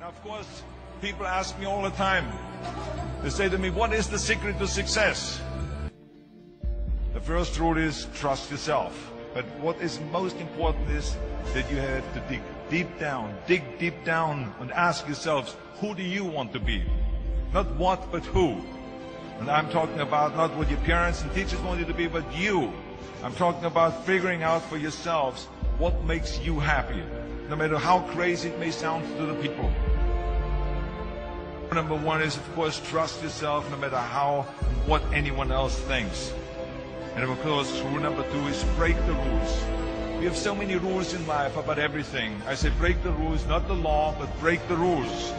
Now, of course, people ask me all the time, they say to me, what is the secret to success? The first rule is trust yourself. But what is most important is that you have to dig deep down and ask yourselves, who do you want to be? Not what, but who. And I'm talking about not what your parents and teachers want you to be, but you. I'm talking about figuring out for yourselves what makes you happy, no matter how crazy it may sound to the people. Number one is, of course, trust yourself no matter how and what anyone else thinks. And of course, rule number two is break the rules. We have so many rules in life about everything. I say break the rules, not the law, but break the rules.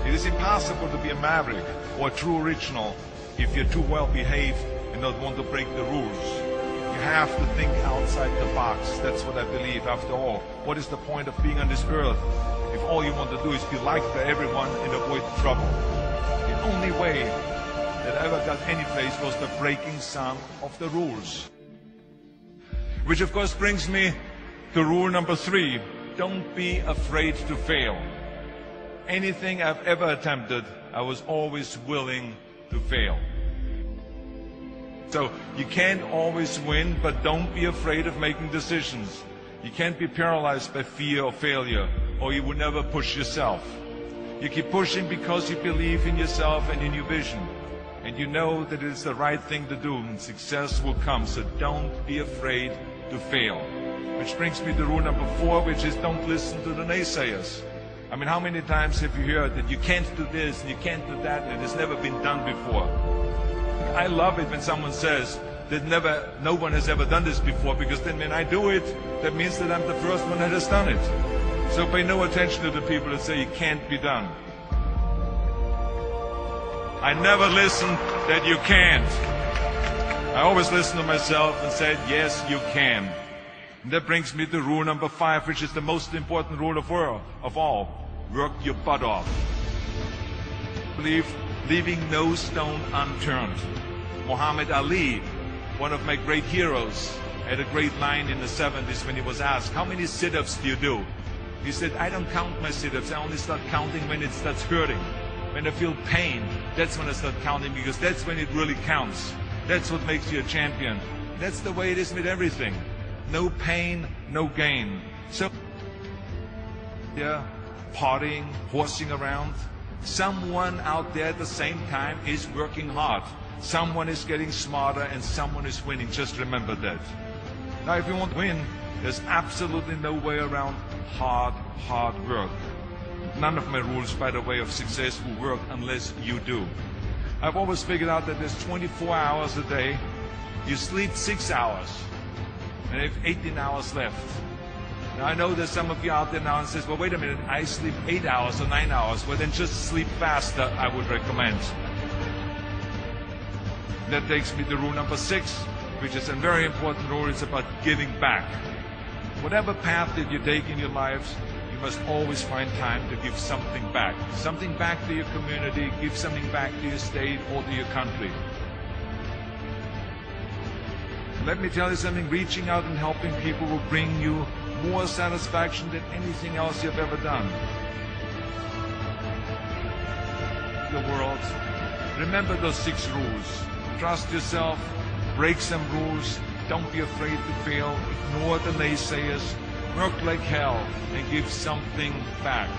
It is impossible to be a maverick or a true original if you're too well behaved and not want to break the rules. You have to think outside the box. That's what I believe. After all, what is the point of being on this earth if all you want to do is be liked by everyone and avoid trouble? The only way that I ever got any place was the breaking some of the rules. Which of course brings me to rule number three. Don't be afraid to fail. Anything I've ever attempted, I was always willing to fail. So you can't always win, but don't be afraid of making decisions. You can't be paralyzed by fear of failure, or you will never push yourself. You keep pushing because you believe in yourself and in your vision. And you know that it is the right thing to do, and success will come. So don't be afraid to fail. Which brings me to rule number four, which is don't listen to the naysayers. I mean, how many times have you heard that you can't do this and you can't do that, and it's never been done before? I love it when someone says that no one has ever done this before, because then when I do it, that means that I'm the first one that has done it. So pay no attention to the people that say it can't be done. I never listen that you can't. I always listen to myself and said, yes, you can. And that brings me to rule number five, which is the most important rule of all. Work your butt off. Leaving no stone unturned. Muhammad Ali, one of my great heroes, had a great line in the 70s when he was asked, how many sit-ups do you do? He said, I don't count my sit-ups. I only start counting when it starts hurting. When I feel pain, that's when I start counting, because that's when it really counts. That's what makes you a champion. That's the way it is with everything. No pain, no gain. So, yeah, partying, horsing around. Someone out there at the same time is working hard. Someone is getting smarter and someone is winning. Just remember that. Now, if you want to win, there's absolutely no way around hard work. None of my rules, by the way, of success will work unless you do. I've always figured out that there's 24 hours a day. You sleep 6 hours, and you have 18 hours left. Now, I know there's some of you out there now and says, well, wait a minute, I sleep 8 hours or 9 hours. Well, then just sleep faster, I would recommend. That takes me to rule number 6, which is a very important rule. It's about giving back. Whatever path that you take in your lives, you must always find time to give something back. Something back to your community, give something back to your state or to your country. Let me tell you something, reaching out and helping people will bring you more satisfaction than anything else you've ever done. The world. Remember those 6 rules. Trust yourself, break some rules, don't be afraid to fail, ignore the naysayers, work like hell, and give something back.